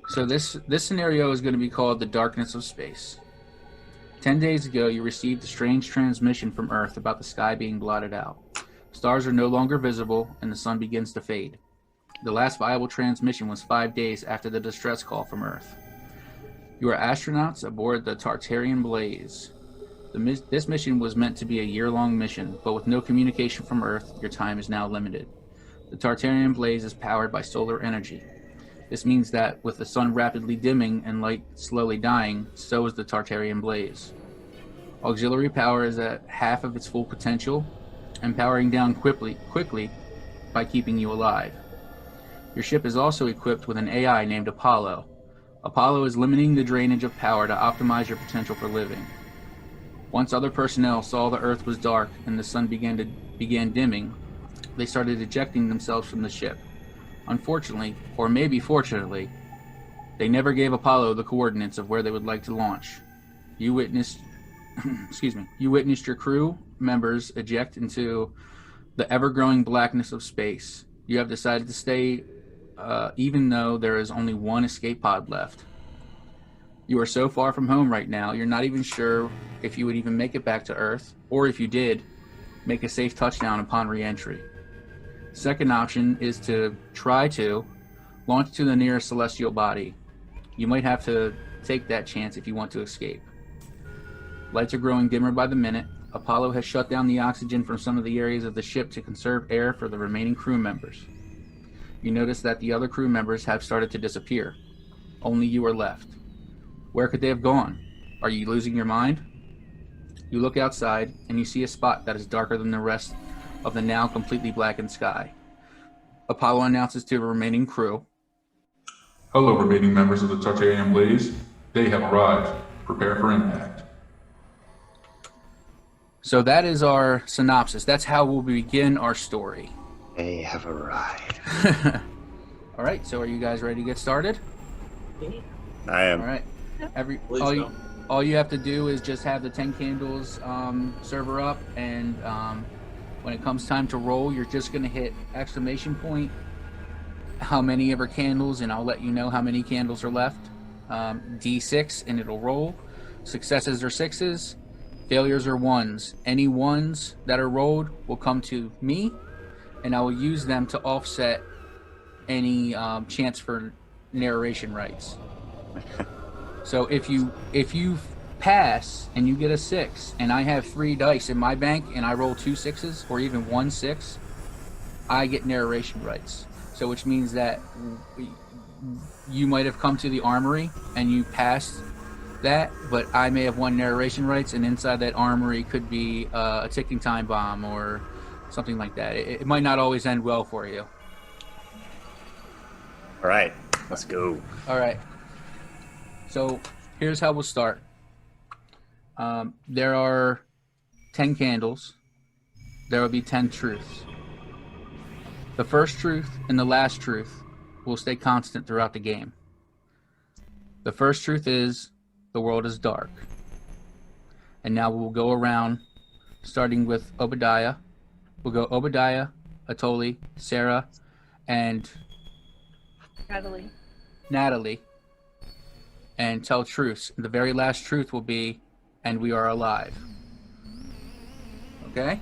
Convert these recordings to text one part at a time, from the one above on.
So this scenario is going to be called the darkness of space. 10 days ago, you received a strange transmission from Earth about the sky being blotted out. Stars are no longer visible, and the sun begins to fade. The last viable transmission was 5 days after the distress call from Earth. You are astronauts aboard the Tartarian Blaze. This mission was meant to be a year-long mission, but with no communication from Earth, your time is now limited. The Tartarian Blaze is powered by solar energy. This means that with the sun rapidly dimming and light slowly dying, so is the Tartarian Blaze. Auxiliary power is at half of its full potential, and powering down quickly by keeping you alive. Your ship is also equipped with an AI named Apollo. Apollo is limiting the drainage of power to optimize your potential for living. Once other personnel saw the Earth was dark and the sun began dimming, they started ejecting themselves from the ship. Unfortunately, or maybe fortunately, they never gave Apollo the coordinates of where they would like to launch. You witnessed your crew members eject into the ever-growing blackness of space. You have decided to stay, even though there is only one escape pod left. You are so far from home right now, you're not even sure if you would even make it back to Earth, or if you did, make a safe touchdown upon re-entry. Second option is to try to launch to the nearest celestial body. You might have to take that chance if you want to escape. Lights are growing dimmer by the minute. Apollo has shut down the oxygen from some of the areas of the ship to conserve air for the remaining crew members. You notice that the other crew members have started to disappear. Only you are left. Where could they have gone? Are you losing your mind? You look outside, and you see a spot that is darker than the rest of the now completely blackened sky. Apollo announces to the remaining crew, "Hello, remaining members of the Tartarian Blaze. They have arrived. Prepare for impact." So that is our synopsis. That's how we'll begin our story. They have arrived. All right, so are you guys ready to get started? I am. All right. All you have to do is just have the 10 candles server up, and when it comes time to roll, you're just going to hit exclamation point, how many ever candles, and I'll let you know how many candles are left. D6, and it'll roll. Successes are 6s. Failures are 1s. Any 1s that are rolled will come to me, and I will use them to offset any chance for narration rights. So if you pass and you get a 6, and I have 3 dice in my bank, and I roll 2 6s or even 1 6, I get narration rights. So which means that you might have come to the armory and you passed that, but I may have won narration rights, and inside that armory could be a ticking time bomb or something like that. It might not always end well for you. All right, let's go. All right. So here's how we'll start. There are 10 candles. There will be 10 truths. The first truth and the last truth will stay constant throughout the game. The first truth is the world is dark. And now we'll go around, starting with Obadiah. We'll go Obadiah, Atoli, Sarah, and Natalie, and tell truths. The very last truth will be, and we are alive. Okay?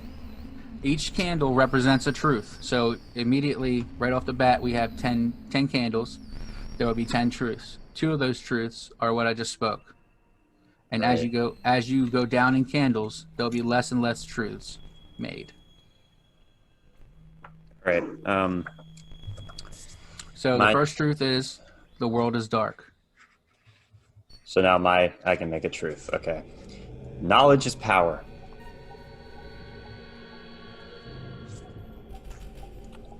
Each candle represents a truth. So immediately, right off the bat, we have 10 candles. There will be 10 truths. 2 of those truths are what I just spoke. And right. as you go down in candles, there'll be less and less truths made. Right. So the first truth is the world is dark. So now I can make a truth. Okay. Knowledge is power.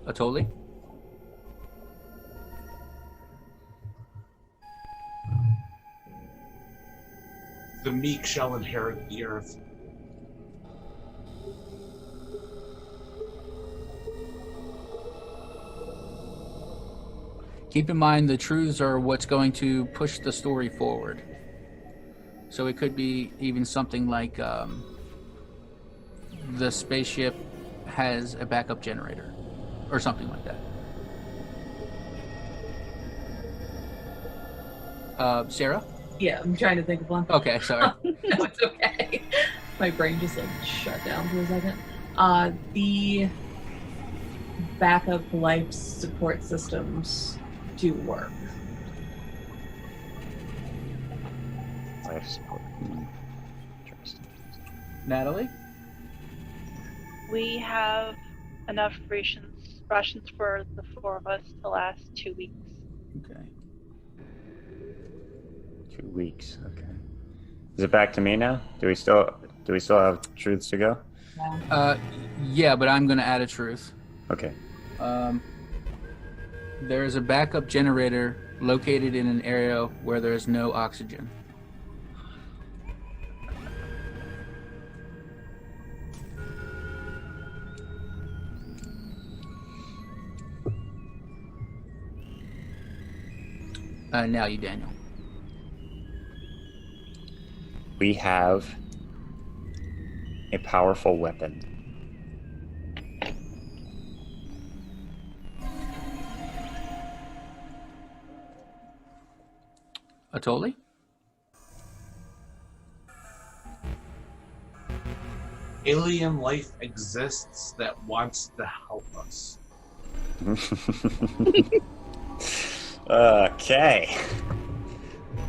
Atoli? The meek shall inherit the earth. Keep in mind the truths are what's going to push the story forward. So it could be even something like the spaceship has a backup generator or something like that. Sarah? Yeah, I'm trying to think of one. Okay, sorry. No, it's okay. My brain just like shut down for a second. The backup life support systems do work. Life support. Interesting. Natalie? We have enough rations for the 4 of us to last 2 weeks. Okay. 2 weeks. Okay. Is it back to me now? Do we still have truths to go? Yeah, but I'm going to add a truth. Okay. There is a backup generator located in an area where there is no oxygen. Now you, Daniel. We have a powerful weapon. Atoli? Alien life exists that wants to help us. Okay.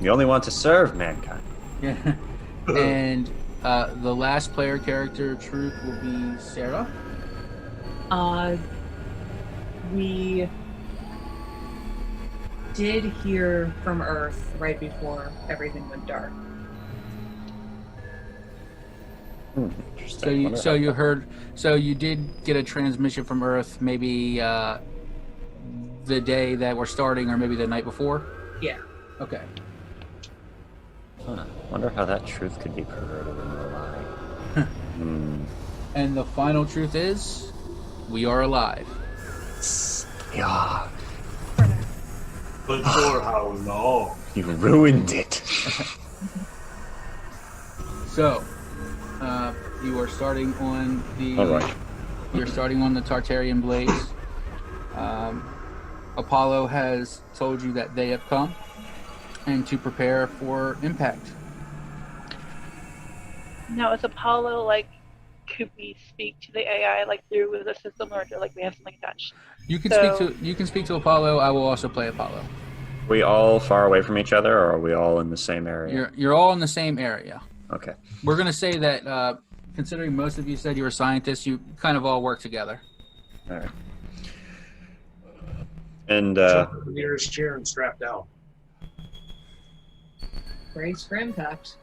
We only want to serve mankind. Yeah. And the last player character truth will be Sarah. We did hear from Earth right before everything went dark. Interesting. So you did get a transmission from Earth maybe the day that we're starting or maybe the night before? Yeah. Okay. Wonder how that truth could be perverted into a lie. And the final truth is we are alive. Yeah. But for how long? You ruined it. So, you are starting on the All right. You're starting on the Tartarian Blaze. Apollo has told you that they have come and to prepare for impact. Now, is Apollo could we speak to the AI through the system, or do we have something attached? You can speak to Apollo. I will also play Apollo. Are we all far away from each other, or are we all in the same area? You're all in the same area. Okay. We're gonna say that considering most of you said you were scientists, you kind of all work together. All right. And Jump to the nearest chair and strap down. Brace for impact.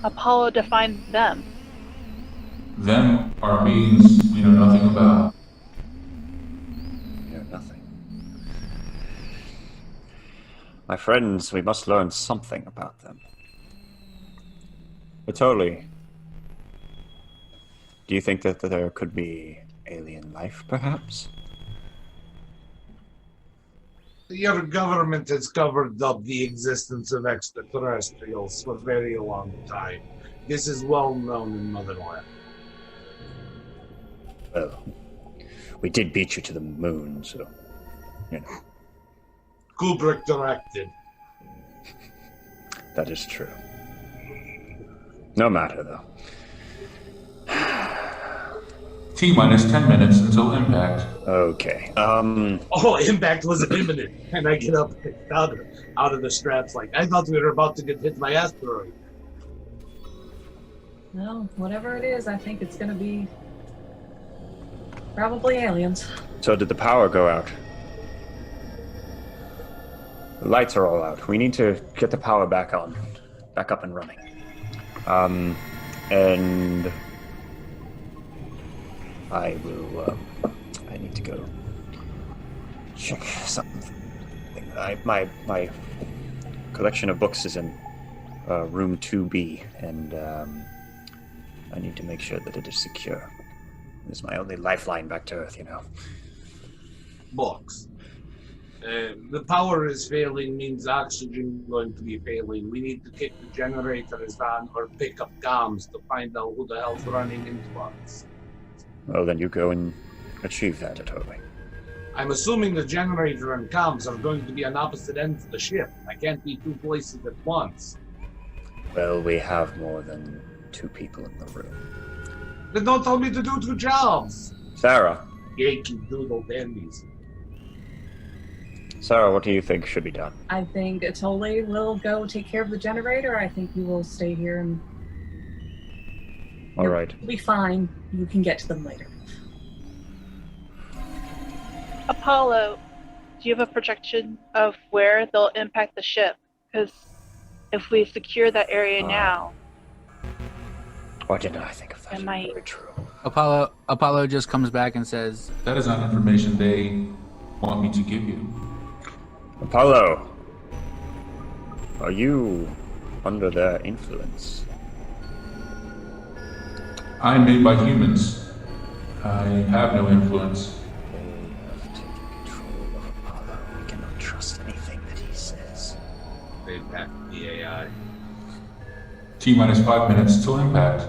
Apollo defined them. Them are beings we know nothing about. nothing. My friends, we must learn something about them. But totally. Do you think that there could be alien life, perhaps? Your government has covered up the existence of extraterrestrials for a very long time. This is well known in Motherland. Well, we did beat you to the moon, so, you know. Kubrick directed. That is true. No matter, though. T-minus 10 minutes until impact. Okay. Oh, impact was imminent, and I get up out of the straps I thought we were about to get hit by asteroid. Well, whatever it is, I think it's gonna be probably aliens. So did the power go out? The lights are all out. We need to get the power back on. Back up and running. And I will, I need to go check something. My collection of books is in room 2B, and I need to make sure that it is secure. It's my only lifeline back to Earth, you know. Books. The power is failing means oxygen going to be failing. We need to keep the generators on or pick up comms to find out who the hell's running into us. Well, then you go and achieve that, totally. I'm assuming the generator and comms are going to be on opposite ends of the ship. I can't be two places at once. Well, we have more than 2 people in the room. Then don't tell me to do 2 jobs. Sarah. Yankee Doodle dandies. Sarah, what do you think should be done? I think Atole will go take care of the generator. I think you will stay here and All right. you'll be fine. You can get to them later. Apollo, do you have a projection of where they'll impact the ship? Because if we secure that area now, Why didn't I think of that? It might- Very true. Apollo just comes back and says, That is not information they want me to give you. Apollo, are you under their influence? I am made by humans. I have no influence. They have taken control of Apollo. We cannot trust anything that he says. They packed the AI. T-minus 5 minutes till impact.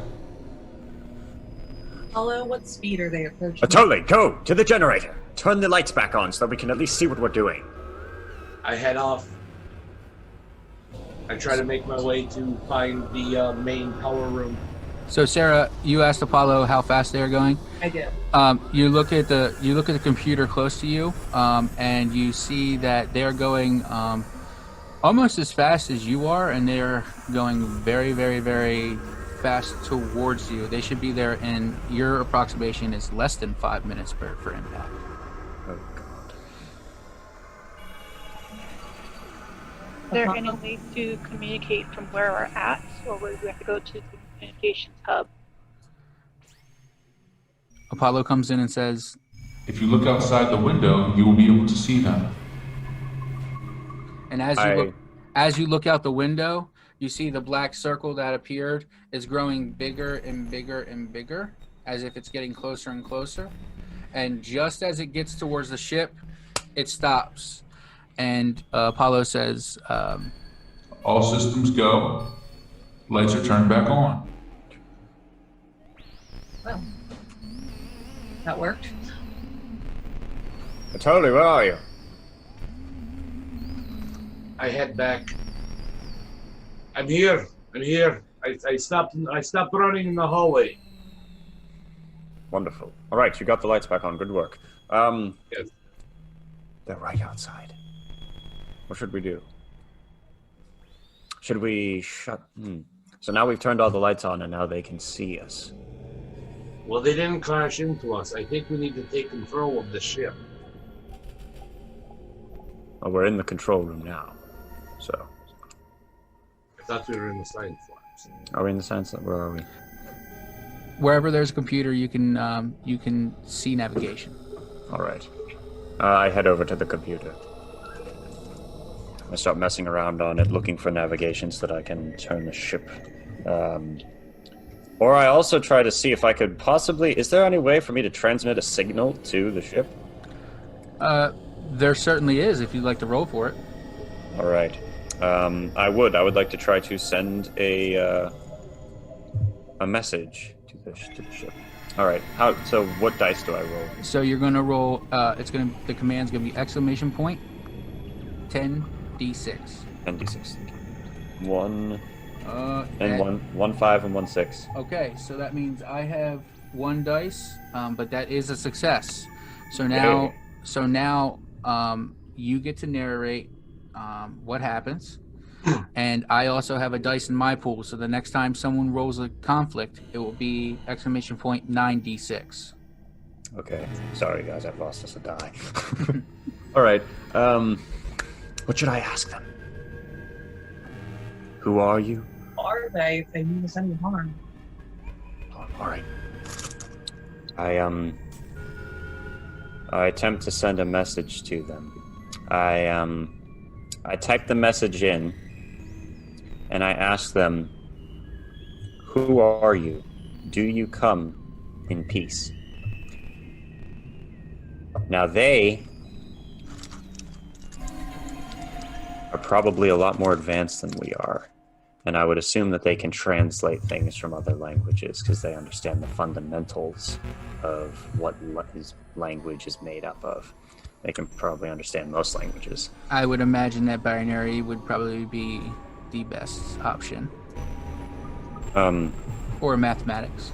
Apollo, what speed are they approaching? Atole, go to the generator. Turn the lights back on so that we can at least see what we're doing. I head off. I try to make my way to find the main power room. so Sarah, you asked Apollo how fast they are going. I did. You look at the computer close to you, and you see that they're going almost as fast as you are, and they're going very, very, very fast towards you. They should be there, and your approximation is less than 5 minutes for impact. Oh, God. is there any way to communicate from where we're at, or would we have to go to the communications hub? Apollo comes in and says, If you look outside the window, you will be able to see them. and as you look out the window, you see the black circle that appeared is growing bigger and bigger and bigger, as if it's getting closer and closer. And just as it gets towards the ship, it stops. And Apollo says, All systems go. Lights are turned back on. Well, that worked. Atole, where are you? I head back. I'm here. I stopped running in the hallway. Wonderful. All right, you got the lights back on. Good work. Yes. They're right outside. What should we do? Should we shut... So now we've turned all the lights on and now they can see us. Well, they didn't crash into us. I think we need to take control of the ship. Well, we're in the control room now. So, I thought we were in the science labs. are we in the science lab? Where are we? wherever there's a computer, you can see navigation. All right. I head over to the computer. I start messing around on it, looking for navigation so that I can turn the ship. Or I also try to see if I could possibly... Is there any way for me to transmit a signal to the ship? There certainly is, if you'd like to roll for it. All right. I would like to try to send a message to the ship. All right. So what dice do I roll? So you're going to roll. The command's going to be exclamation point 10d6. 10d6. 1 And and 1 5 and 1 6. Okay, so that means I have one dice, but that is a success. So now, you get to narrate what happens, and I also have a dice in my pool. So the next time someone rolls a conflict, it will be exclamation point 9d6. Okay. Sorry, guys. I've lost us a die. All right. What should I ask them? Who are you? Are they if they mean us any harm? Oh, all right. I attempt to send a message to them. I type the message in, and I ask them, "Who are you? Do you come in peace?" Now they are probably a lot more advanced than we are. And I would assume that they can translate things from other languages because they understand the fundamentals of what his language is made up of. they can probably understand most languages. I would imagine that binary would probably be the best option. Or mathematics.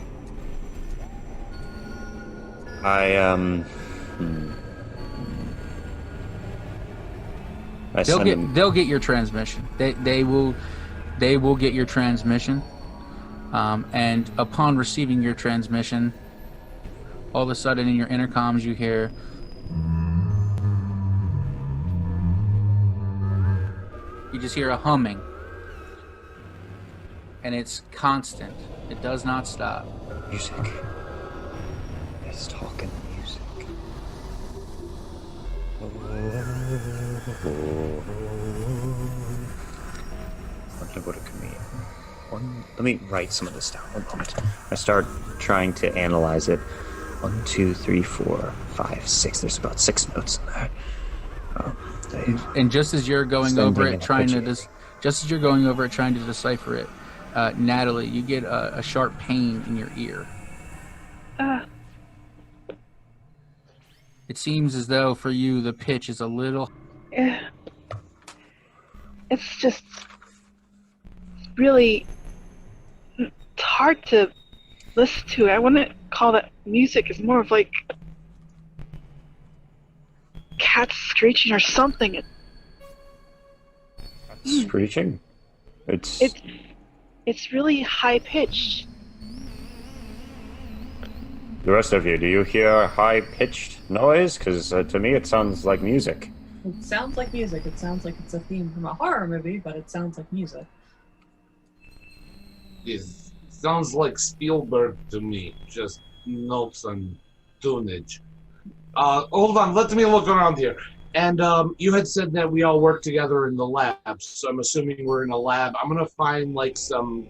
I They'll get your transmission. They will get your transmission. And upon receiving your transmission, all of a sudden in your intercoms you hear a humming. And it's constant. It does not stop. music. It's talking music. What it could mean. Let me write some of this down. 1 moment. I start trying to analyze it. 1, 2, 3, 4, 5, 6. There's about 6 notes in there. And just as you're going over it, trying to decipher it, Natalie, you get a sharp pain in your ear. It seems as though for you the pitch is a little. It's just really it's hard to listen to. I wouldn't call that music. It's more of like cats screeching or something. Screeching? It's really high pitched. The rest of you, do you hear high-pitched noise? Because to me it sounds like music. It sounds like music. It sounds like it's a theme from a horror movie, but it sounds like music. It sounds like Spielberg to me. Just notes and tunage. Hold on, let me look around here. And you had said that we all work together in the lab, so I'm assuming we're in a lab. I'm gonna find like some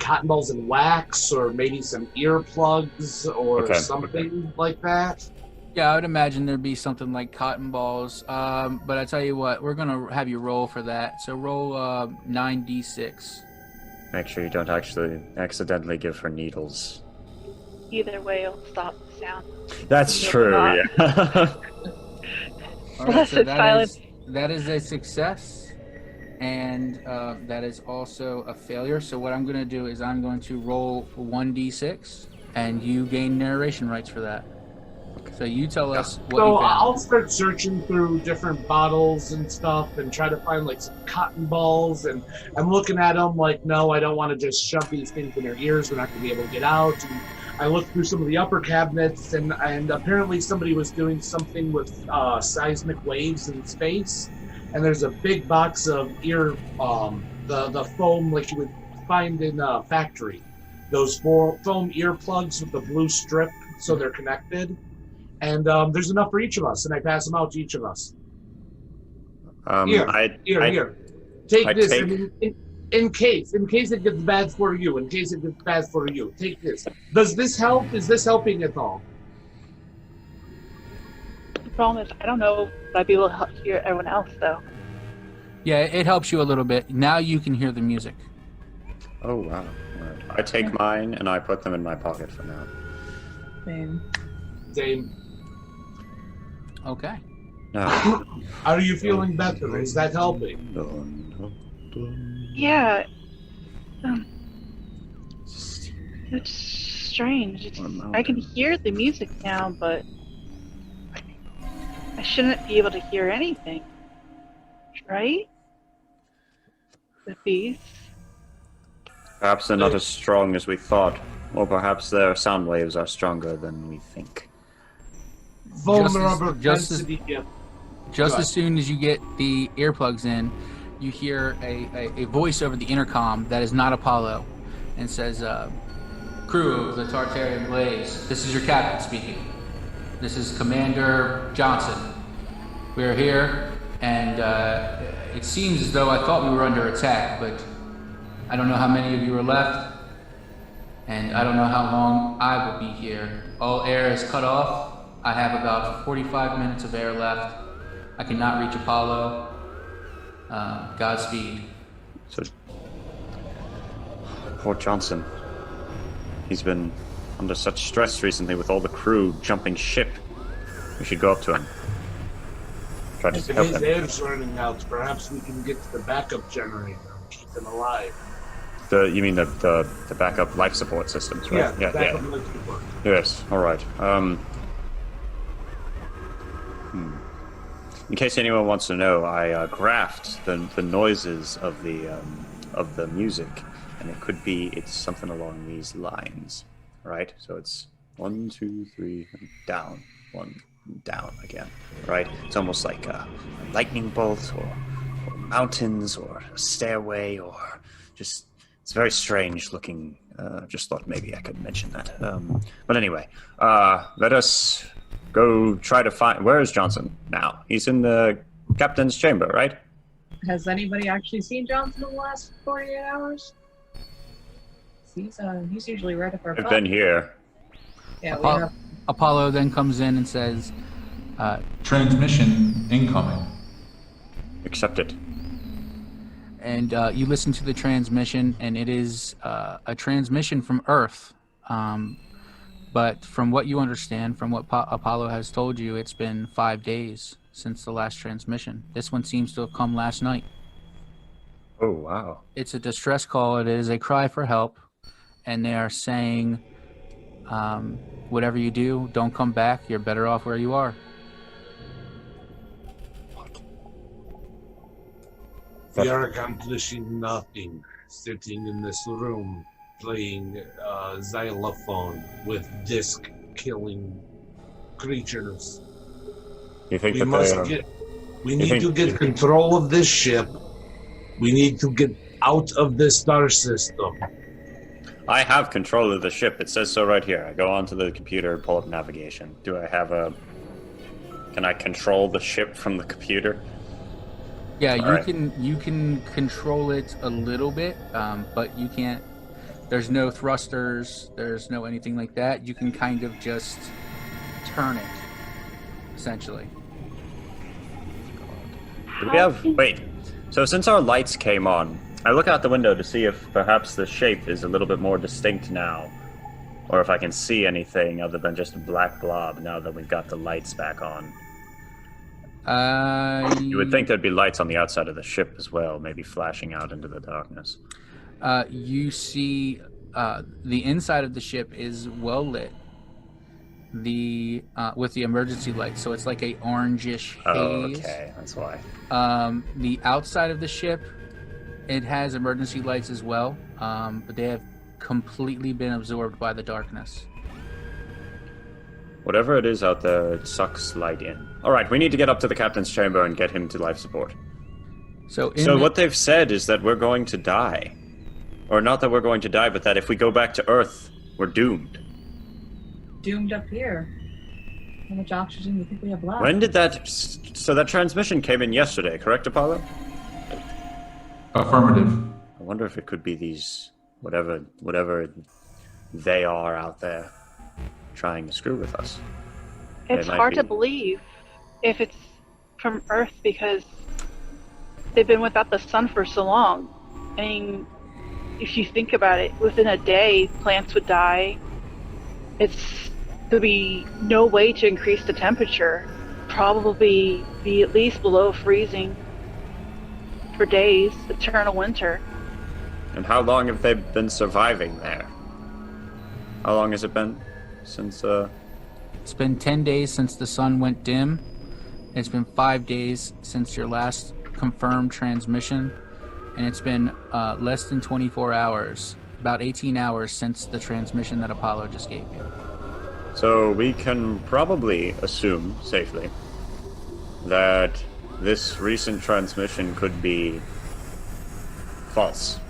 cotton balls and wax, or maybe some earplugs, or something like that. Yeah, I would imagine there'd be something like cotton balls. But I tell you what, we're gonna have you roll for that. So roll 9d6. Make sure you don't actually accidentally give her needles. Either way, it'll stop the sound. That's true, yeah. All right, Blessed so silence. that is a success, and that is also a failure. So what I'm going to do is I'm going to roll 1d6, and you gain narration rights for that. So you tell us what you found. I'll start searching through different bottles and stuff and try to find like some cotton balls, and I'm looking at them like, no, I don't want to just shove these things in their ears. We're not going to be able to get out. And I looked through some of the upper cabinets, and apparently somebody was doing something with seismic waves in space. And there's a big box of the foam like you would find in a factory. Those foam earplugs with the blue strip so they're connected. And there's enough for each of us, and I pass them out to each of us. Here. Take this. In case it gets bad for you. Take this. Does this help? Is this helping at all? The problem is, I don't know if I'd be able to hear everyone else, though. Yeah, it helps you a little bit. Now you can hear the music. Oh, wow. Right. I take mine, and I put them in my pocket for now. Same. Okay. Now, Are you feeling better? Is that helping? Yeah. It's strange. I can hear the music now, but I shouldn't be able to hear anything. Right? The beast. perhaps they're not as strong as we thought, or perhaps their sound waves are stronger than we think. Vulnerable Just density. as soon as you get the earplugs in, you hear a voice over the intercom that is not Apollo, and says, "Crew of the Tartarian Blaze, this is your captain speaking. This is Commander Johnson. We are here, and it seems as though I thought we were under attack, but I don't know how many of you are left, and I don't know how long I will be here. All air is cut off. I have about 45 minutes of air left. I cannot reach Apollo. Godspeed." So, poor Johnson. He's been under such stress recently with all the crew jumping ship. We should go up to him. try to If help his them. air's running out, perhaps we can get to the backup generator and keep him alive. You mean the backup life support systems, right? Yeah, backup life support. Yes. All right. In case anyone wants to know, I graphed the noises of the music, and it's something along these lines, right? So it's 1, 2, 3, and down, 1, down again, right? It's almost like a lightning bolt, or mountains, or a stairway, or just it's very strange looking. Just thought maybe I could mention that. But anyway, let us go try to find. Where is Johnson now? He's in the captain's chamber, right? Has anybody actually seen Johnson in the last 48 hours? He's usually right up our I've butt. been here. Yeah, we have. Apollo then comes in and says, Transmission incoming. Accepted. and you listen to the transmission, and it is a transmission from Earth. But from what you understand, from what Apollo has told you, it's been 5 days since the last transmission. This one seems to have come last night. Oh, wow. It's a distress call. It is a cry for help. And they are saying, whatever you do, don't come back. You're better off where you are. We are accomplishing nothing, sitting in this room, playing xylophone with disc-killing creatures. You think We that must they are... get. We need to get control of this ship. We need to get out of this star system. I have control of the ship. It says so right here. I go onto the computer and pull up navigation. Do I have a... Can I control the ship from the computer? Yeah, All you can control it a little bit, but you can't. There's no thrusters. There's no anything like that. You can kind of just turn it, essentially. Do we have... Wait. So since our lights came on, I look out the window to see if perhaps the shape is a little bit more distinct now. Or if I can see anything other than just a black blob now that we've got the lights back on. You would think there'd be lights on the outside of the ship as well, maybe flashing out into the darkness. You see the inside of the ship is well lit. With the emergency lights, so it's like a orangish haze. Oh, okay, that's why. The outside of the ship, it has emergency lights as well, but they have completely been absorbed by the darkness. Whatever it is out there, it sucks light in. Alright, we need to get up to the captain's chamber and get him to life support. So what they've said is that we're going to die. Or not that we're going to die, but that if we go back to Earth, we're doomed. Doomed up here. How much oxygen do you think we have left? When did that... So that transmission came in yesterday, correct, Apollo? Affirmative. I wonder if it could be these... Whatever they are out there trying to screw with us. It's They might hard to be- believe if it's from Earth because they've been without the sun for so long. I mean, if you think about it, within a day, plants would die. There'd be no way to increase the temperature. Probably be at least below freezing for days, eternal winter. And how long have they been surviving there? How long has it been since, it's been 10 days since the sun went dim. It's been 5 days since your last confirmed transmission, and it's been less than 24 hours, about 18 hours since the transmission that Apollo just gave you. So we can probably assume, safely, that this recent transmission could be false.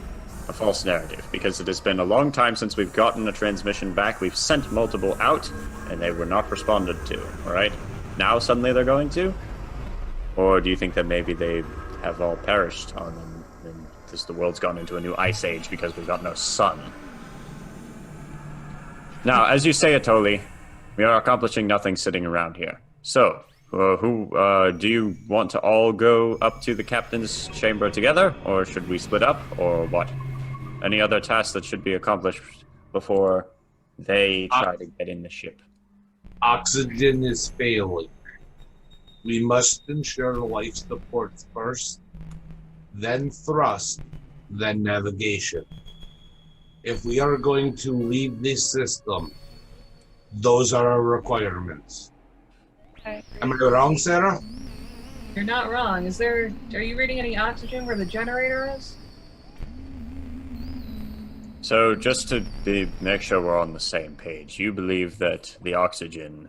A false narrative, because it has been a long time since we've gotten a transmission back. We've sent multiple out, and they were not responded to, alright? Now suddenly they're going to? Or do you think that maybe they have all perished on them, and the world's gone into a new ice age because we've got no sun? Now, as you say, Atoli, we are accomplishing nothing sitting around here. So, do you want to all go up to the captain's chamber together, or should we split up, or what? Any other tasks that should be accomplished before they try to get in the ship? Oxygen is failing. We must ensure life supports first, then thrust, then navigation. If we are going to leave this system, those are our requirements. Okay. Am I wrong, Sarah? You're not wrong. Are you reading any oxygen where the generator is? So just to make sure we're on the same page, you believe that the oxygen,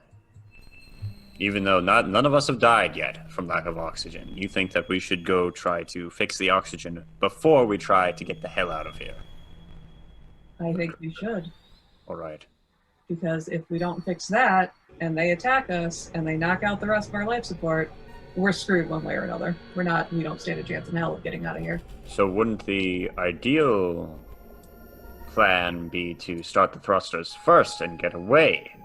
even though none of us have died yet from lack of oxygen, you think that we should go try to fix the oxygen before we try to get the hell out of here? I think we should. All right. Because if we don't fix that, and they attack us, and they knock out the rest of our life support, we're screwed one way or another. We don't stand a chance in hell of getting out of here. So wouldn't the ideal plan be to start the thrusters first and get away?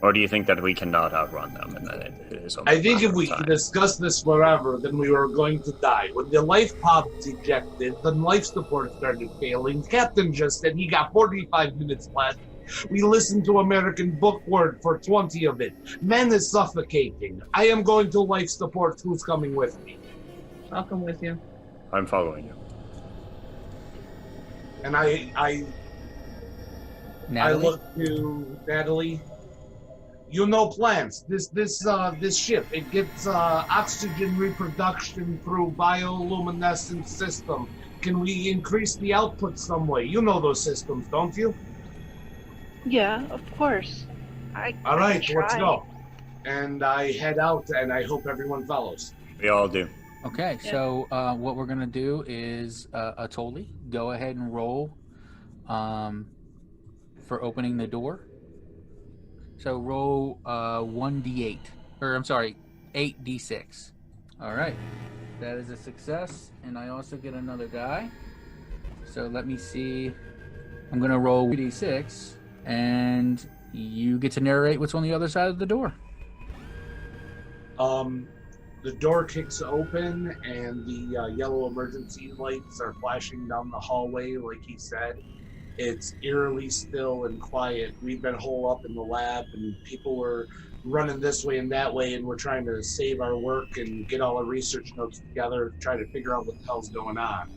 Or do you think that we cannot outrun them and that it is only I think a if we matter of time? discuss this forever, then we were going to die. When the life pods ejected, then life support started failing. Captain just said he got 45 minutes left. We listened to American book word for 20 of it. Man is suffocating. I am going to life support. Who's coming with me? I'll come with you. I'm following you. And I Natalie? look to Natalie. You know plants. This ship, it gets oxygen reproduction through bioluminescent system. Can we increase the output some way? You know those systems, don't you? Yeah, of course. All right, I let's try. go. And I head out, and I hope everyone follows. We all do. Okay, Yeah. so what we're gonna do is Atoli, go ahead and roll for opening the door. So roll 1d8, or I'm sorry, 8d6. All right, that is a success, and I also get another die. So let me see. I'm gonna roll 3d6, and you get to narrate what's on the other side of the door. The door kicks open, and the yellow emergency lights are flashing down the hallway, like he said. It's eerily still and quiet. We've been holed up in the lab, and people were running this way and that way, and we're trying to save our work and get all our research notes together, try to figure out what the hell's going on.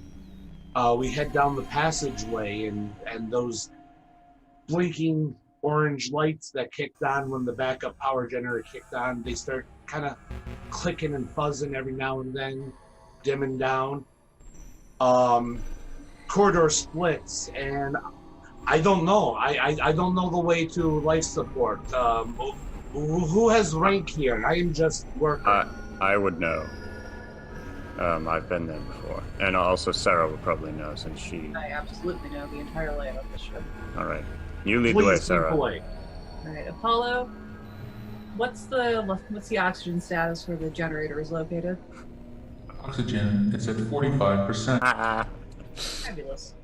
We head down the passageway, and those blinking orange lights that kicked on when the backup power generator kicked on, they start kind of clicking and buzzing every now and then, dimming down. Corridor splits, and I don't know. I don't know the way to life support. Who has rank here? I am just working. I would know. I've been there before. And also Sarah would probably know since she... I absolutely know the entire layout of this ship. Alright. You lead the way, Please Sarah. keep away. Alright, Apollo, what's the oxygen status where the generator is located? Oxygen, it's at 45%. Fabulous.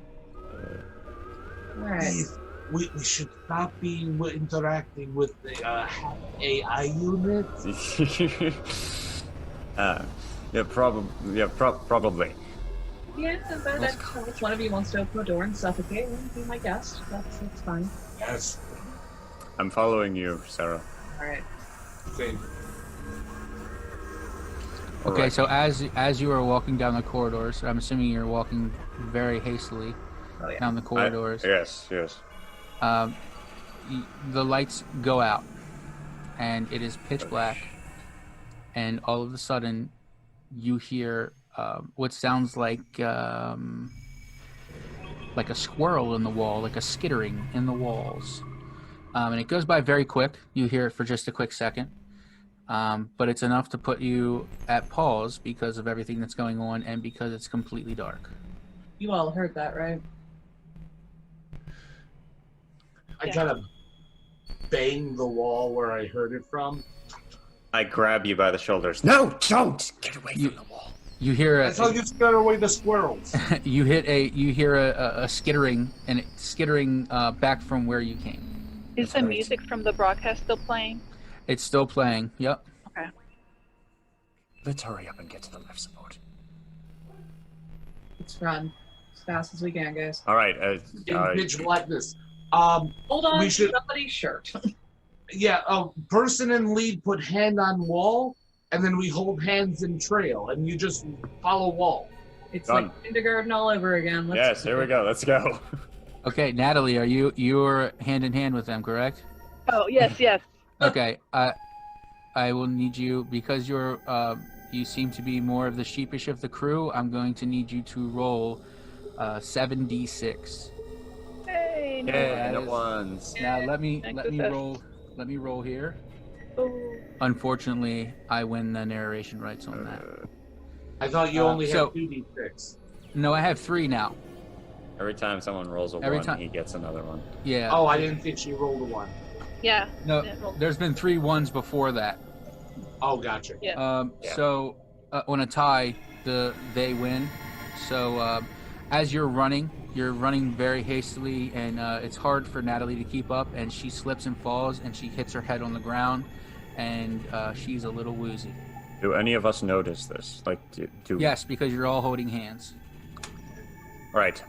Alright. Please, we should stop interacting with the AI units. Probably. Yeah, but if one of you wants to open the door and suffocate, well, be my guest. That's fine. Yes. I'm following you, Sarah. Alright. Same. Okay, Alright. so as you are walking down the corridors, I'm assuming you're walking very hastily Oh yeah. down the corridors. Yes. The lights go out, and it is pitch black. And all of a sudden, you hear what sounds like a squirrel in the wall, like a skittering in the walls. And it goes by very quick. You hear it for just a quick second. But it's enough to put you at pause because of everything that's going on and because it's completely dark. You all heard that, right? I Yeah. kind of bang the wall where I heard it from. I grab you by the shoulders. No, don't! Get away You- from the wall. You hear That's how you scare away the squirrels. you hear a skittering, and it's skittering back from where you came. Is the music from the broadcast still playing? It's still playing. Yep. Let's hurry up and get to the life support. Let's run as fast as we can, guys. Alright, In pitch blackness. Hold on We to should- somebody's shirt. Yeah, person in lead put hand on wall. and then we hold hands and trail, and you just follow Wall. It's Done. like kindergarten all over again. Yes, here we go. Let's go. Okay, Natalie, you're hand in hand with them, correct? Oh, yes, yes. Okay, I will need you, because you seem to be more of the sheepish of the crew. I'm going to need you to roll 7d6. Hey, no. Yeah, that no is- ones. Now let me Success. roll here. Oh. Unfortunately, I win the narration rights on that. I thought you only so- had 2d6. No, I have 3 now. Every time someone rolls a Every one, time- he gets another one. Yeah. Oh, I didn't think she rolled a 1. Yeah. No, Yeah, well, there's been 3 ones before that. Oh, gotcha. Yeah. Yeah. So on a tie, they win. So as you're running very hastily, and it's hard for Natalie to keep up, and she slips and falls, and she hits her head on the ground, and she's a little woozy. Do any of us notice this? Like, do Yes, because you're all holding hands. All right.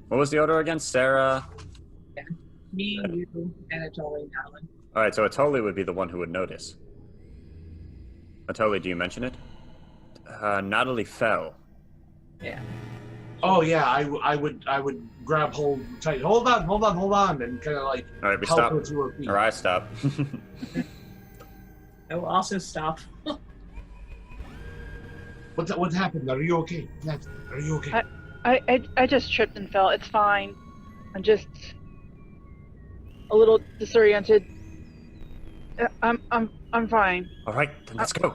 What was the order again? Sarah. Me, you, and Natalie. All right. So Atoli would be the one who would notice. Atoli, do you mention it? Natalie fell. Yeah. Oh yeah, I would grab hold tight. Hold on, and kind of like All right, we help stop. her to her feet. Or I stop. I will also stop. What happened? Are you okay? Nat, are you okay? I just tripped and fell. It's fine. I'm just a little disoriented. I'm fine. All right, then let's go.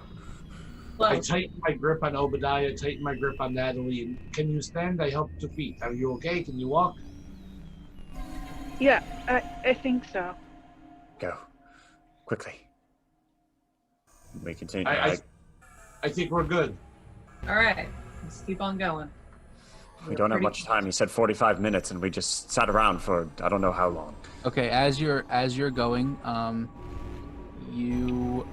I Well, tighten my grip on Obadiah, tighten my grip on Natalie, and can you stand? I help to feet. Are you okay? Can you walk? Yeah, I think so. Go quickly. We continue. I think we're good. all right. Let's keep on going. We don't have much time. He said 45 minutes, and we just sat around for I don't know how long. Okay, as you're going, you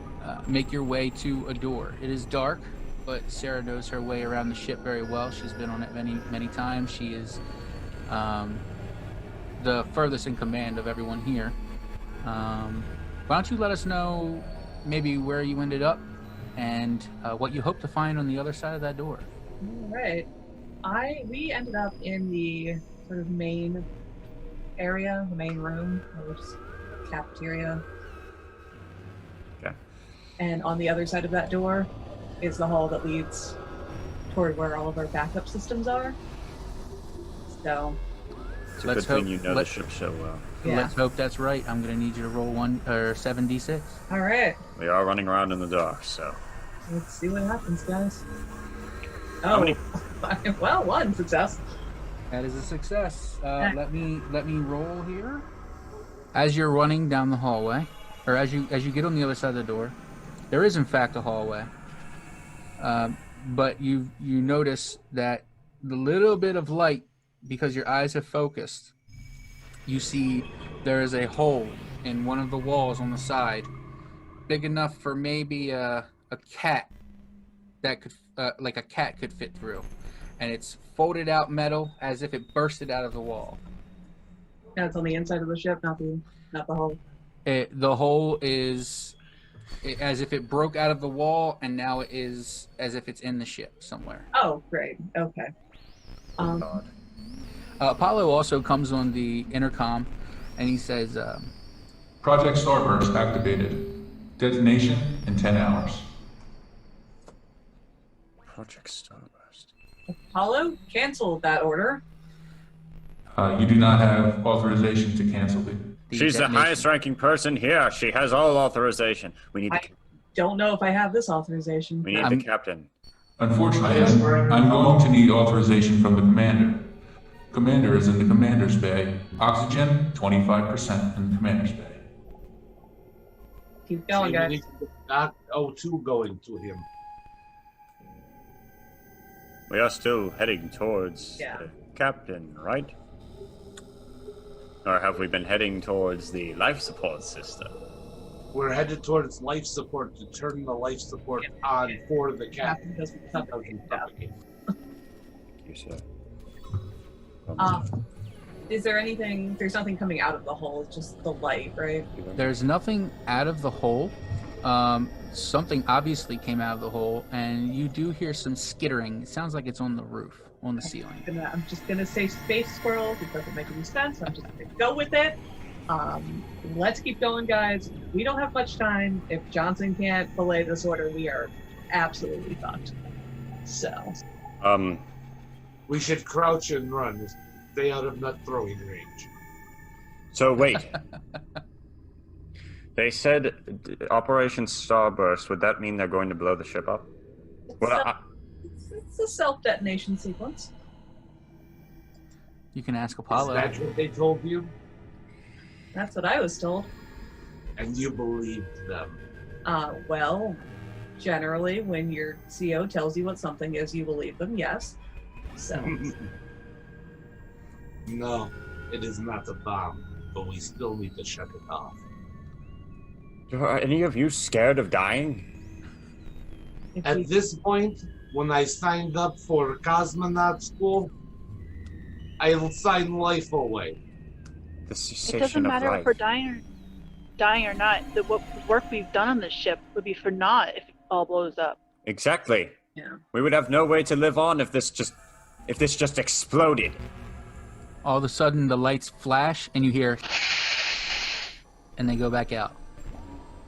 make your way to a door. It is dark, but Sarah knows her way around the ship very well. She's been on it many times. She is the furthest in command of everyone here. Why don't you let us know maybe where you ended up and what you hope to find on the other side of that door? All right. We ended up in the sort of main area, the main room, or just cafeteria. Okay. And on the other side of that door is the hall that leads toward where all of our backup systems are. So, It's a Let's good thing hope- you know the let- ship so well. yeah. Let's hope that's right. I'm gonna need you to roll 7d6. All right. We are running around in the dark, so. Let's see what happens, guys. How Oh, many- well, one success. That is a success. Okay. Let me roll here. As you're running down the hallway, or as you get on the other side of the door, there is in fact a hallway. But you notice that the little bit of light, because your eyes have focused, you see there is a hole in one of the walls on the side, big enough for maybe a cat that could like a cat could fit through, and it's folded out metal as if it bursted out of the wall. That's on the inside of the ship, not the hole. The hole is as if it broke out of the wall, and now it is as if it's in the ship somewhere. Oh, great. Okay. God. Apollo also comes on the intercom, and he says, Project Starburst activated. Detonation in 10 hours. Project Starburst. Apollo, cancel that order. You do not have authorization to cancel it. She's the detonation- highest ranking person here. She has all authorization. We need I don't know if I have this authorization. we need I'm- the captain. Unfortunately, I'm going to need authorization from the commander. Commander is in the commander's bay. Oxygen, 25% in the commander's bay. Keep going, So you guys. need to get that O2 going to him. We are still heading towards Yeah. the captain, right? Or have we been heading towards the life support system? We're headed towards life support to turn the life support on for the Captain captain. doesn't suffocate. Suffocate. You said. Is there anything? There's nothing coming out of the hole. It's just the light, right? There's nothing out of the hole. Something obviously came out of the hole, and you do hear some skittering. It sounds like it's on the roof, on the ceiling. I'm just gonna say space squirrels. It doesn't make any sense. I'm just gonna go with it. Let's keep going, guys. We don't have much time. If Johnson can't belay this order, we are absolutely fucked. So. We should crouch and run. Stay out of nut throwing range. So wait. They said Operation Starburst. Would that mean they're going to blow the ship up? It's a self-detonation sequence. You can ask Is Apollo. that what they told you? That's what I was told. And you believed them? Well, generally, when your CO tells you what something is, you believe them, yes. So. No, it is not a bomb, but we still need to shut it off. Are any of you scared of dying? At this point, when I signed up for cosmonaut school, I will sign life away. The cessation It doesn't matter of if life. we're dying or not. The work we've done on this ship would be for naught if it all blows up. Exactly. Yeah. We would have no way to live on if this just exploded. All of a sudden, the lights flash, and you hear, and they go back out.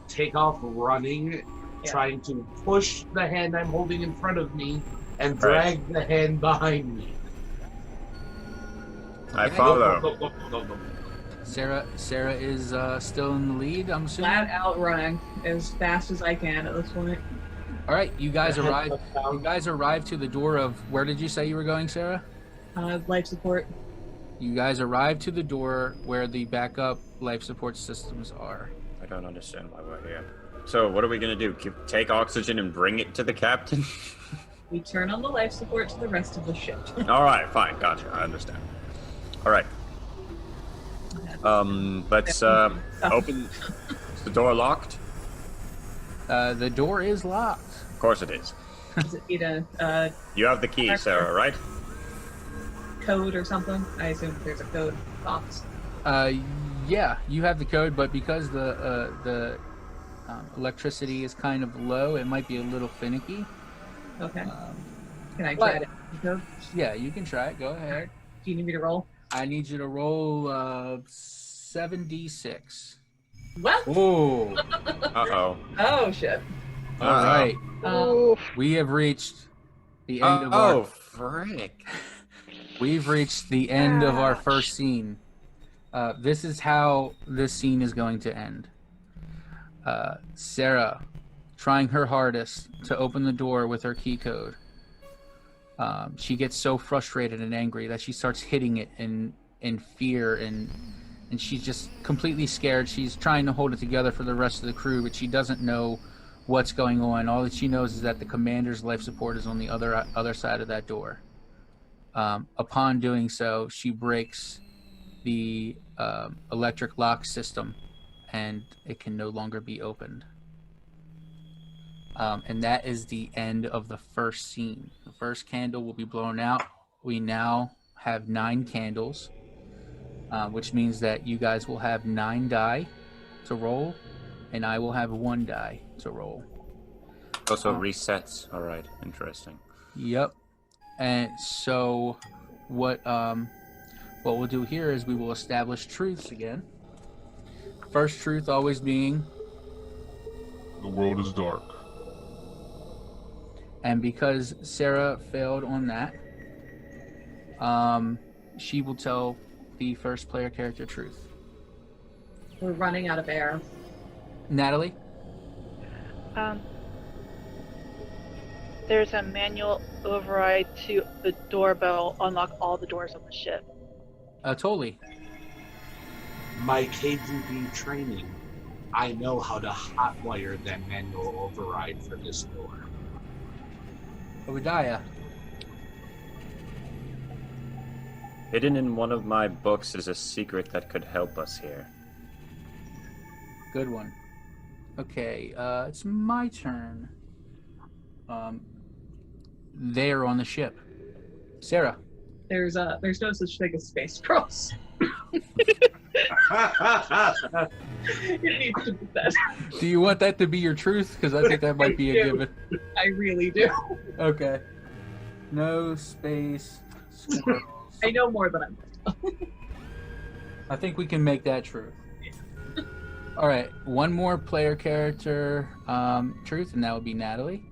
Take off running, trying to push the hand I'm holding in front of me and drag the hand behind me. I follow. Go. Sarah is still in the lead, I'm assuming? Flat out running as fast as I can at this point. All right, you guys arrive. You guys arrive to the door of, where did you say you were going, Sarah? Life support. You guys arrive to the door where the backup life support systems are. I don't understand why we're here. So what are we gonna do? Take oxygen and bring it to the captain? We turn on the life support to the rest of the ship. All right, fine, gotcha. I understand. All right. Let's open. Is the door locked? The door is locked. Of course it is. Does it need a You have the key, Sarah, right? code or something? I assume there's a code box. Yeah, you have the code, but because the electricity is kind of low, it might be a little finicky. Okay. Can I try it? Code? Yeah, you can try it. Go ahead. Do you need me to roll? I need you to roll 7d6. Well. Oh. Uh-oh. Oh shit. All right. Oh, We have reached the end of Oh, our. frick. We've reached the end of our first scene. This is how this scene is going to end. Sarah, trying her hardest to open the door with her key code. She gets so frustrated and angry that she starts hitting it in fear, and she's just completely scared. She's trying to hold it together for the rest of the crew, but she doesn't know what's going on. All that she knows is that the commander's life support is on the other side of that door. Upon doing so, she breaks the electric lock system, and it can no longer be opened. And that is the end of the first scene. The first candle will be blown out. We now have 9 candles, which means that you guys will have 9 die to roll, and I will have 1 die to roll. Also resets. All right, interesting. Yep. And so what we'll do here is we will establish truths again. First truth always being, The world is dark. and because Sarah failed on that, she will tell the first player character truth. We're running out of air. Natalie? there's a manual override to the doorbell, unlock all the doors on the ship. Totally. My KGB training, I know how to hotwire that manual override for this door. Obadiah? Hidden in one of my books is a secret that could help us here. Good one. Okay, it's my turn. They're on the ship. Sarah? There's no such thing as space squirrels. It needs to be said. Do you want that to be your truth? Because I think that might be a given. I really do. Okay. No space squirrels. I know more than I'm. I think we can make that true. All right, one more player character truth, and that would be Natalie.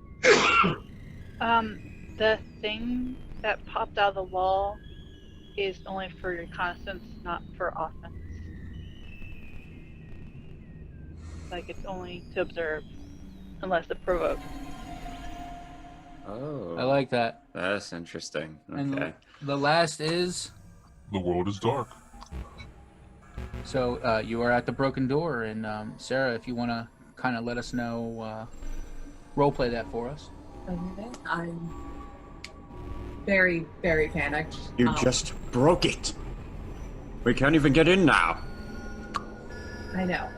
The thing that popped out of the wall is only for reconnaissance, not for offense. Like, it's only to observe, unless it provokes. Oh. I like that. That's interesting. Okay. And the last is... The world is dark. So you are at the broken door, and Sarah, if you want to kind of let us know, roleplay that for us. Okay. I'm very, very panicked. You just broke it. We can't even get in now. I know.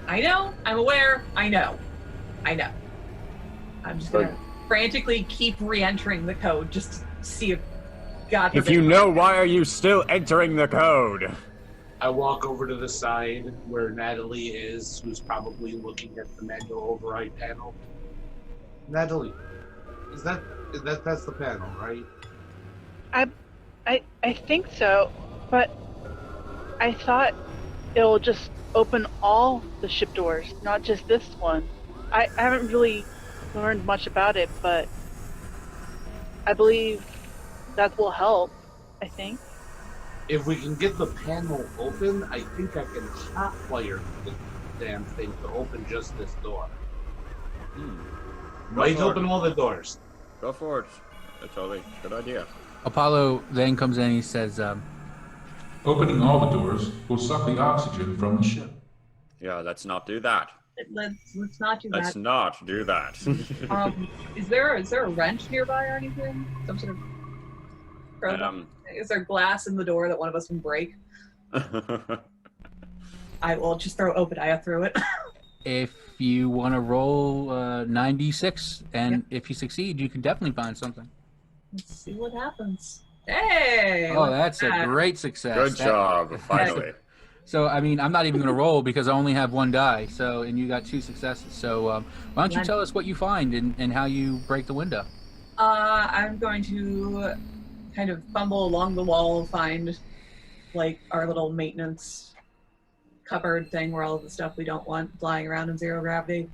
I'm aware. I know. I'm just gonna frantically keep re-entering the code just to see if God. If you know, why are you still entering the code? I walk over to the side where Natalie is, who's probably looking at the manual override panel. Natalie, that's the panel, right? I think so, but I thought it'll just open all the ship doors, not just this one. I haven't really learned much about it, but I believe that will help, I think. If we can get the panel open, I think I can hotwire the damn thing to open just this door. Right, open all the doors. Go for it. That's totally good idea. Apollo then comes in and he says, Opening all the doors will suck the oxygen from the ship. Yeah, let's not do that. Let's not do Let's that. not do that. Is there a wrench nearby or anything? Some sort of. Is there glass in the door that one of us can break? I will just throw open eye through it. if you want to roll 96, and if you succeed, you can definitely find something. Let's see what happens. Hey! Oh, that's a great success. Good job, finally. So, I mean, I'm not even going to roll because I only have one die. So, and you got 2 successes. So, why don't you tell us what you find and how you break the window? I'm going to kind of fumble along the wall, find like our little maintenance cupboard thing where all of the stuff we don't want flying around in zero gravity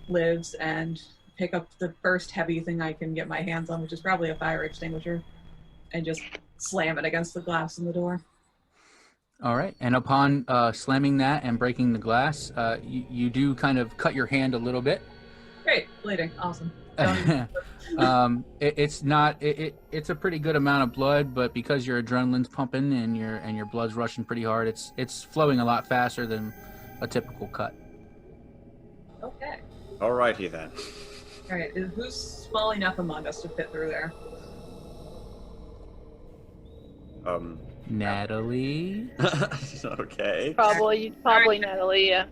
lives, and pick up the first heavy thing I can get my hands on, which is probably a fire extinguisher, and just slam it against the glass in the door. All right. And upon slamming that and breaking the glass, you do kind of cut your hand a little bit. Great, bleeding, awesome. It's a pretty good amount of blood, but because your adrenaline's pumping and your blood's rushing pretty hard, it's flowing a lot faster than a typical cut. Okay. Alrighty then. All right. Who's small enough among us to fit through there? Natalie. Okay. Probably Natalie, yeah.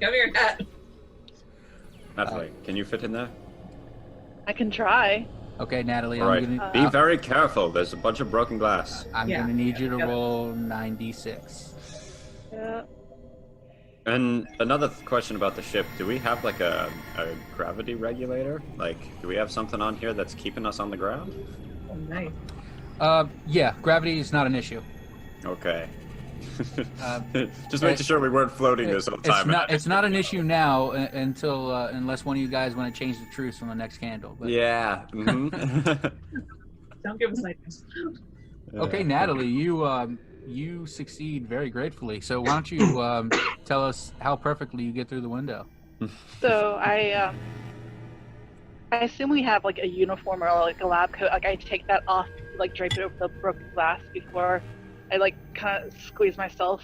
Come here, Nat. Natalie, can you fit in there? I can try. Okay, Natalie. All right. I'm gonna, Be very careful. There's a bunch of broken glass. I'm gonna need you to roll 96. Yeah. And another question about the ship. Do we have like a gravity regulator? Like, do we have something on here that's keeping us on the ground? Oh, nice. Yeah, gravity is not an issue. Okay. Just making sure we weren't floating this whole time. It's not an issue now until unless one of you guys want to change the truce on the next candle. But... Yeah. Mm-hmm. Don't give us ideas. Okay, Natalie, you succeed very gratefully. So why don't you tell us how perfectly you get through the window? So I assume we have like a uniform or like a lab coat. Like I take that off, like drape it over the broken glass before I like kind of squeeze myself.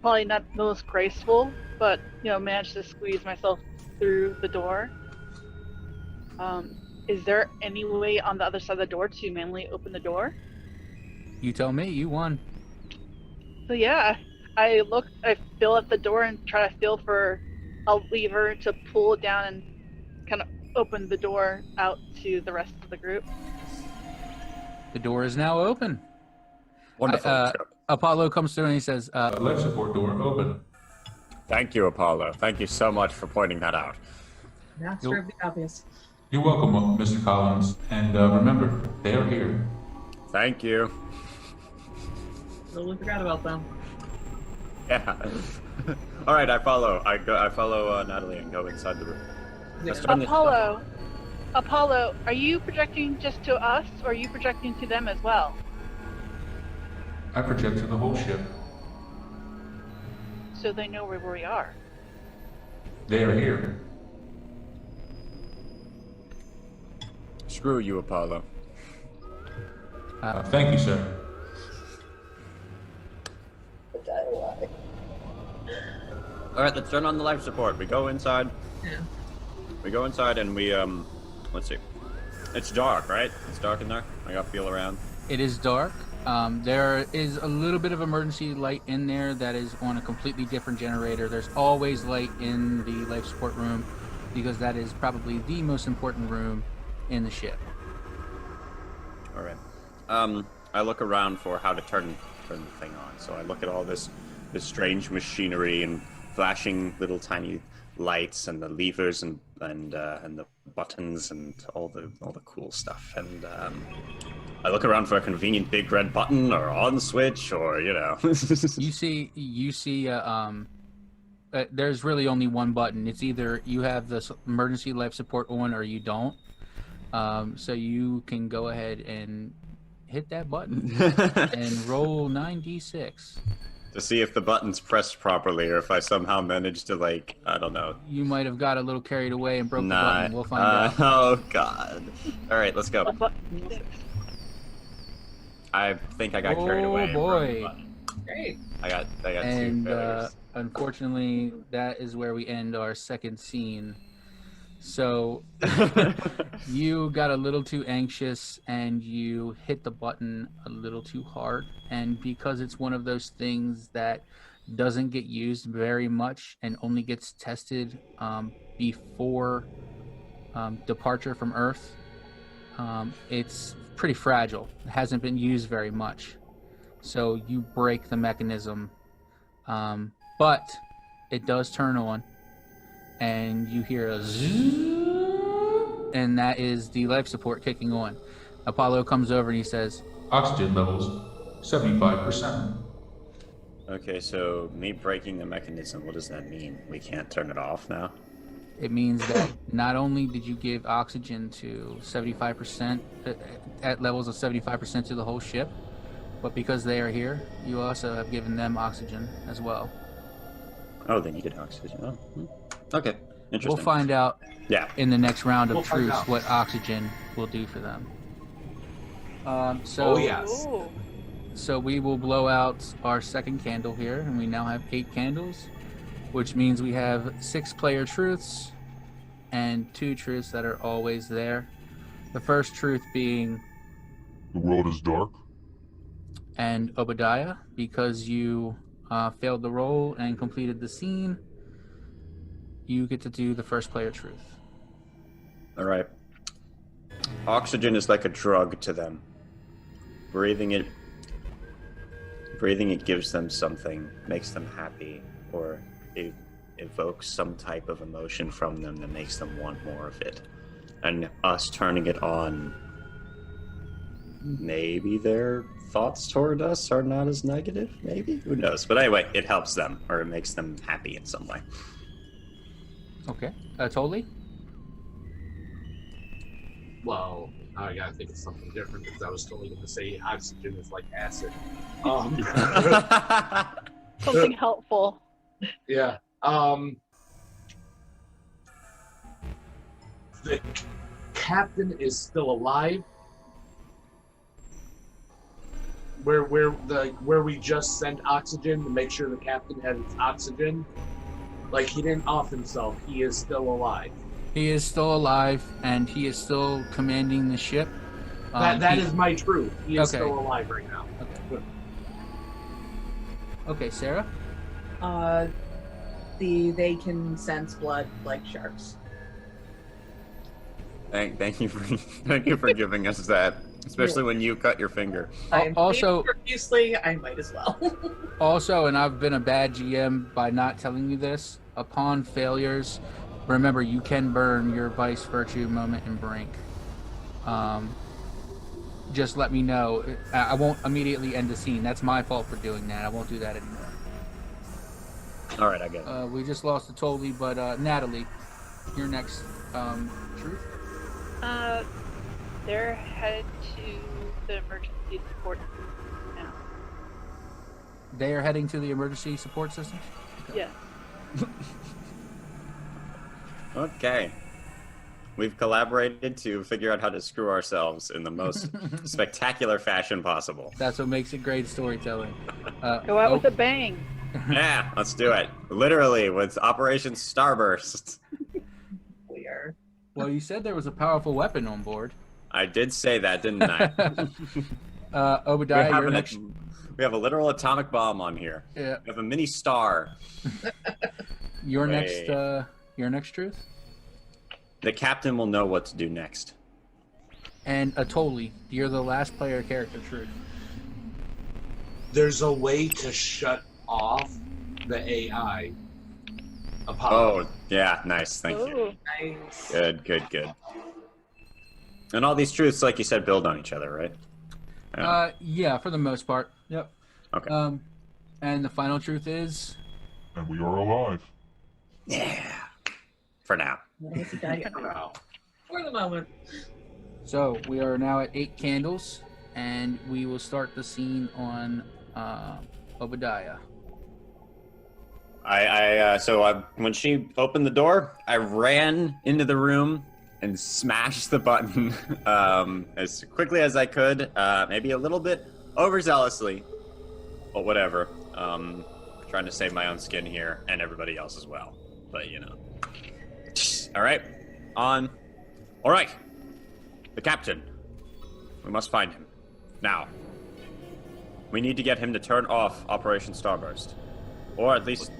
Probably not the most graceful, but manage to squeeze myself through the door. Is there any way on the other side of the door to manually open the door? You tell me. You won. So yeah, I feel at the door and try to feel for a lever to pull it down and kind of open the door out to the rest of the group. The door is now open. Wonderful. Apollo comes through and he says, Life support door open. Thank you, Apollo. Thank you so much for pointing that out. Master of the obvious. You're welcome, Mr. Collins. And remember, they are here. Thank you. Totally forgot about them. Yeah. All right, I follow. I follow Natalie and go inside the room. Let's turn this- Apollo, are you projecting just to us, or are you projecting to them as well? I project to the whole ship. So they know where we are. They are here. Screw you, Apollo. Thank you, sir. All right, let's turn on the life support. We go inside. Yeah. We go inside and we let's see. It's dark, right? It's dark in there. I got to feel around. it is dark. There is a little bit of emergency light in there that is on a completely different generator. There's always light in the life support room because that is probably the most important room in the ship. All right. I look around for how to turn the thing on. So I look at all this strange machinery and flashing little tiny lights and the levers and the buttons and all the cool stuff. And I look around for a convenient big red button or on switch or You see. There's really only one button. It's either you have the emergency life support on or you don't. So you can go ahead and hit that button and roll 9d6 to see if the button's pressed properly or if I somehow managed to, like, I don't know. You might have got a little carried away and broke the button. We'll find out. Oh god. All right, let's go. I think I got carried away. Oh boy. Great. I got And two failures. unfortunately, that is where we end our second scene. So you got a little too anxious and you hit the button a little too hard. And because it's one of those things that doesn't get used very much and only gets tested before departure from Earth, it's pretty fragile. It hasn't been used very much. So you break the mechanism, but it does turn on. And you hear a zzz, and that is the life support kicking on. Apollo comes over and he says, Oxygen levels, 75%. Okay, so me breaking the mechanism, what does that mean? We can't turn it off now? it means that not only did you give oxygen to 75%, at levels of 75% to the whole ship, but because they are here, you also have given them oxygen as well. Oh, they needed oxygen. Oh. Okay, interesting. We'll find out in the next round of We'll find truce out. what oxygen will do for them. Oh, yes. Ooh. So we will blow out our second candle here, and we now have 8 candles, which means we have 6 player truths and 2 truths that are always there. The first truth being The world is dark. and Obadiah, because you failed the roll and completed the scene, you get to do the first player truth. All right. Oxygen is like a drug to them. Breathing it gives them something, makes them happy, or it evokes some type of emotion from them that makes them want more of it. And us turning it on, maybe their thoughts toward us are not as negative, maybe? Who knows? But anyway, it helps them, or it makes them happy in some way. Okay. Totally? Well, I gotta think of something different because I was totally going to say oxygen is like acid. Something helpful. Yeah. The captain is still alive. Where we just sent oxygen to make sure the captain had his oxygen. Like, he didn't off himself. He is still alive. He is still alive, and he is still commanding the ship. That is my truth. He is Okay. still alive right now. Okay, Sarah? They can sense blood like sharks. Thank you for giving us that Especially when you cut your finger. I am Also- bleeding profusely. I might as well. Also, and I've been a bad GM by not telling you this, upon failures, remember you can burn your Vice, Virtue, Moment, and Brink. Just let me know. I won't immediately end the scene. That's my fault for doing that. I won't do that anymore. All right, I get it. We just lost to Toby, but Natalie, your next truth. They're headed to the emergency support now. They are heading to the emergency support systems? Yes. Okay. We've collaborated to figure out how to screw ourselves in the most spectacular fashion possible. That's what makes it great storytelling. Go out with a bang. Yeah, let's do it. Literally, with Operation Starburst. We are. Well, you said there was a powerful weapon on board. I did say that, didn't I? Obadiah, your next... We have a literal atomic bomb on here. Yeah. We have a mini star. Your Wait. next truth? The captain will know what to do next. And Atoli, you're the last player character truth. There's a way to shut off the AI. Apollo. Oh, yeah, nice. Thank you. Ooh. Nice. Good. And all these truths, like you said, build on each other, right? Yeah, for the most part. Yep. Okay. And the final truth is... And we are alive. Yeah. For now. Wow. For the moment. So, we are now at 8 candles, and we will start the scene on Obadiah. When she opened the door, I ran into the room and smashed the button as quickly as I could, maybe a little bit overzealously, but whatever. Trying to save my own skin here and everybody else as well, but you know. All right, on. All right, the captain. We must find him now. We need to get him to turn off Operation Starburst, or at least,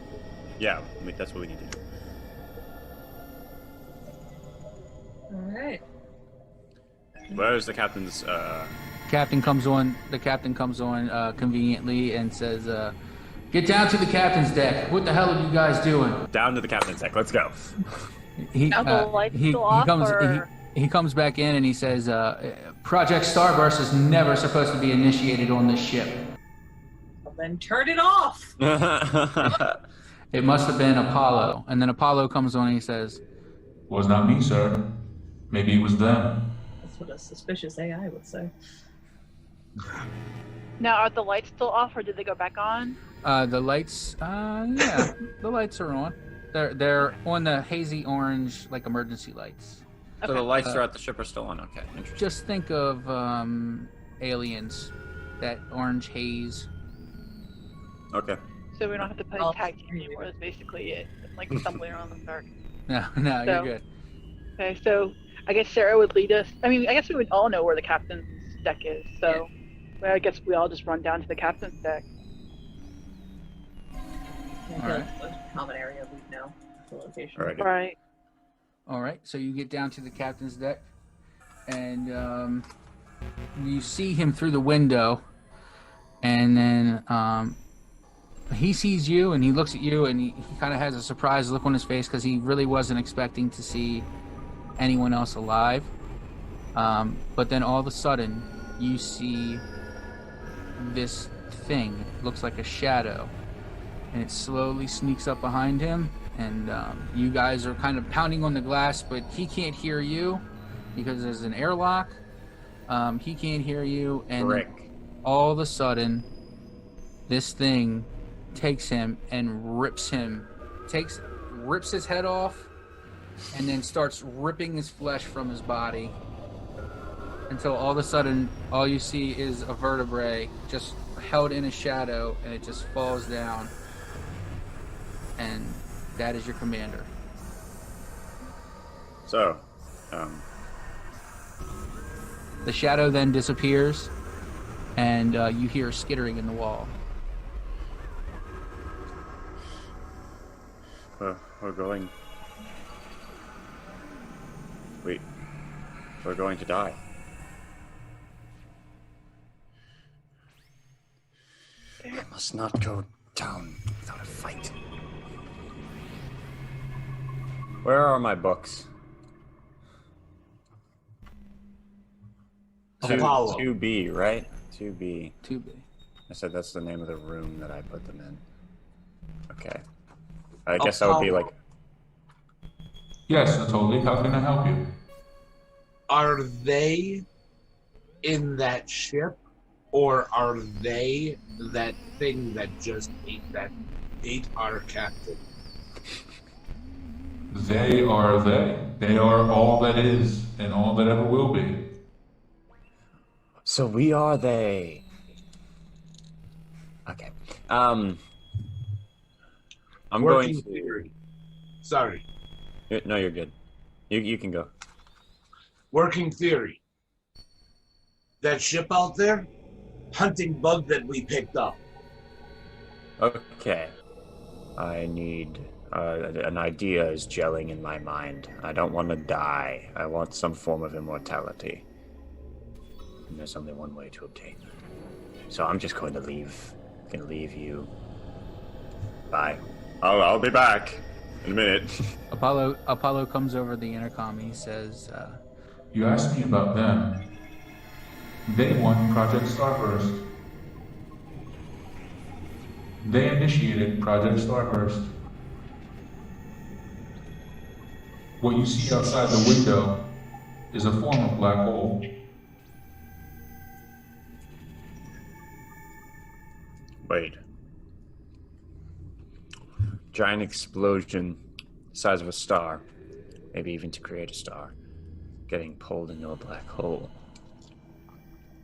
yeah, that's what we need to do. All right. Where's the captain's? The captain comes on conveniently and says, "Get down to the captain's deck. What the hell are you guys doing?" Down to the captain's deck. Let's go. Now the lights still off, or... he comes back in and he says, "Project Starburst is never supposed to be initiated on this ship. Well, then turn it off. It must have been Apollo." And then Apollo comes on and he says, Was not me, sir. Maybe it was them. That's what a suspicious AI would say. Now, are the lights still off, or did they go back on? The lights, yeah, the lights are on. They're on the hazy orange, like emergency lights. So the lights throughout the ship are still on. Okay, interesting. Just think of Aliens, that orange haze. Okay. So we don't have to play Oh, tag team anymore. That's basically it. Like stumbling around in the dark. No, So- you're good. Okay, so I guess Sarah would lead us. I mean, I guess we would all know where the captain's deck is. So well, I guess we all just run down to the captain's deck. Yeah, All right. the common area we know the location. All right. Right. All right, so you get down to the captain's deck, and you see him through the window, and then he sees you, and he looks at you, and he kind of has a surprised look on his face because he really wasn't expecting to see anyone else alive. But then all of a sudden, you see this thing. It looks like a shadow, and it slowly sneaks up behind him. And you guys are kind of pounding on the glass, but he can't hear you because there's an airlock. He can't hear you, and Brink. all of a sudden, this thing takes him and rips his head off, and then starts ripping his flesh from his body until all of a sudden, all you see is a vertebrae just held in a shadow, and it just falls down. And that is your commander. So, The shadow then disappears, and you hear skittering in the wall. we're going. We're going to die. must not go down without a fight. Where are my books? Apollo. 2B, right? 2B. 2B. I said that's the name of the room that I put them in. Okay. I guess that would be like... Yes, Natalie, how can I help you? Are they in that ship, or are they that thing that just ate our captain? They are they. They are all that is, and all that ever will be. So we are they. Okay. I'm Working going to... theory. Sorry. No, you're good. You can go. Working theory. That ship out there, hunting bug that we picked up. Okay. I need... an idea is gelling in my mind. I don't want to die. I want some form of immortality. And there's only one way to obtain that. So I'm just going to leave. I'm going to leave you. Bye. I'll be back in a minute. Apollo comes over the intercom. He says, You asked me about them. They want Project Starburst. They initiated Project Starburst. What you see outside the window is a form of black hole. Wait. Giant explosion, size of a star, maybe even to create a star, getting pulled into a black hole.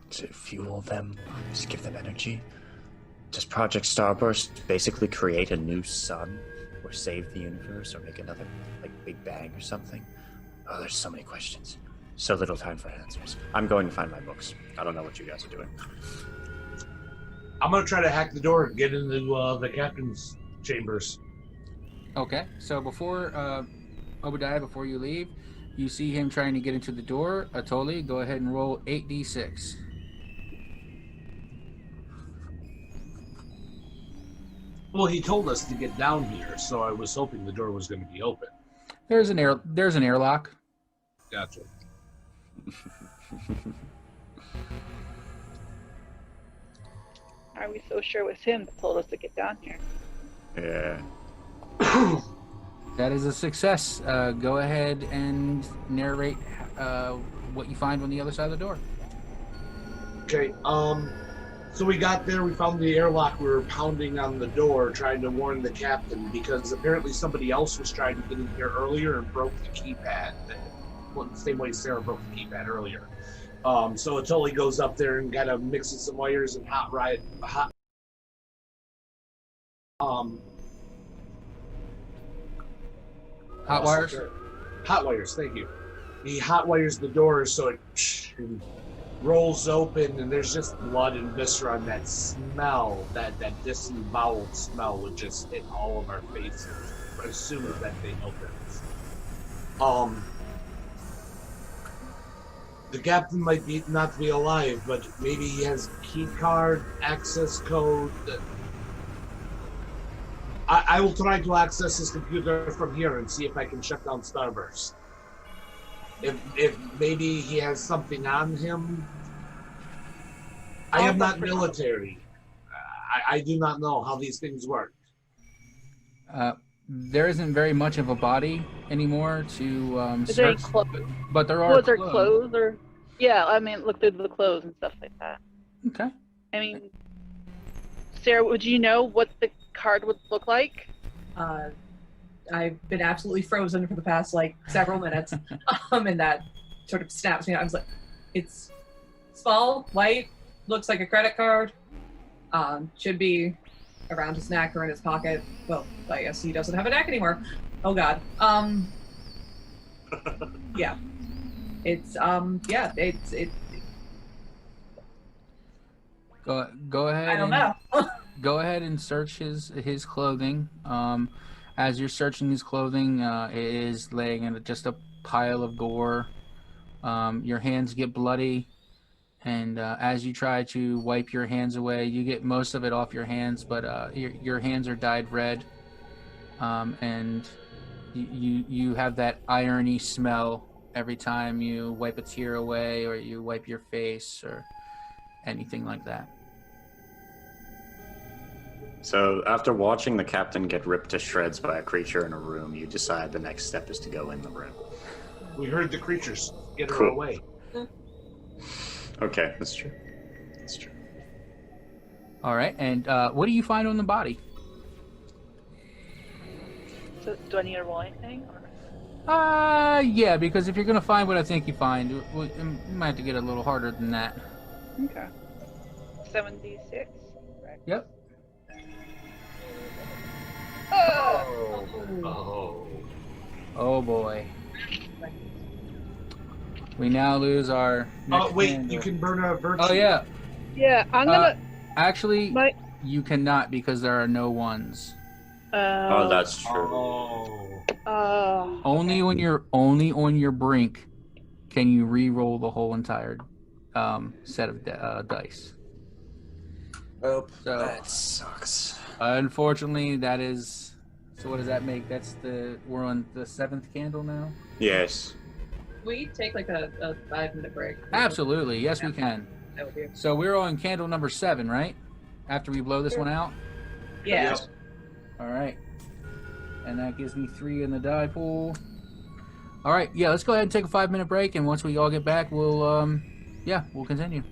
Does it fuel them? Does it give them energy? Does Project Starburst basically create a new sun, or save the universe, or make another, like, Big Bang or something? Oh, there's so many questions. So little time for answers. I'm going to find my books. I don't know what you guys are doing. I'm gonna try to hack the door and get into the captain's chambers. okay. So before, Obadiah, before you leave, you see him trying to get into the door. Atoli, go ahead and roll 8d6. Well, he told us to get down here, so I was hoping the door was going to be open. There's an airlock. Gotcha. Are we so sure it was him that told us to get down here? Yeah. That is a success. Go ahead and narrate what you find on the other side of the door. Okay, so we got there, we found the airlock, we were pounding on the door trying to warn the captain because apparently somebody else was trying to get in here earlier and broke the keypad. Well, the same way Sarah broke the keypad earlier. So Atoli goes up there and kind of mixes some wires and hot wires? Hot wires, thank you. He hot wires the door so it rolls open and there's just blood and viscera, and that smell, that disemboweled smell would just hit all of our faces as soon as that thing opens. The captain might not be alive, but maybe he has key card, access code. I will try to access his computer from here and see if I can shut down Starburst. If maybe he has something on him. I am not military. I do not know how these things work. There isn't very much of a body anymore to Is there any search, clothes? but there are Was there clothes or? Yeah, I mean, look through the clothes and stuff like that. Okay. I mean, Sarah, would you know what the card would look like? I've been absolutely frozen for the past several minutes, and that sort of snaps me out. I was like, it's small, white, looks like a credit card. Should be around his neck or in his pocket. Well, I guess he doesn't have a neck anymore. Oh God. Yeah. It's it. Go ahead. I don't know. Go ahead and search his clothing. As you're searching his clothing, it is laying in just a pile of gore. Your hands get bloody, And as you try to wipe your hands away, you get most of it off your hands, but your hands are dyed red, and you have that irony smell every time you wipe a tear away or you wipe your face or anything like that. So, after watching the captain get ripped to shreds by a creature in a room, you decide the next step is to go in the room. We heard the creatures get her Cool. away. Okay, that's true. That's true. All right, and what do you find on the body? So, do I need to roll anything? Or? Yeah, because if you're gonna find what I think you find, you might have to get a little harder than that. Okay. 76. Right. Yep. Oh boy. We now lose our. Oh, wait, commander. you can burn a virtue. Oh yeah. Yeah, I'm gonna. Actually, My. you cannot because there are no ones. Oh, that's true. Only when you're on your brink can you re-roll the whole entire set of dice. Oh, So- that sucks. Unfortunately, that is. So what does that make? We're on the 7th candle now. Yes. We take like a 5-minute break. Absolutely, yes, we can. That would be. So we're on candle number 7, right? After we blow this one out. Yeah. Yep. All right, and that gives me 3 in the die pool. All right, yeah, let's go ahead and take a 5-minute break, and once we all get back, we'll continue.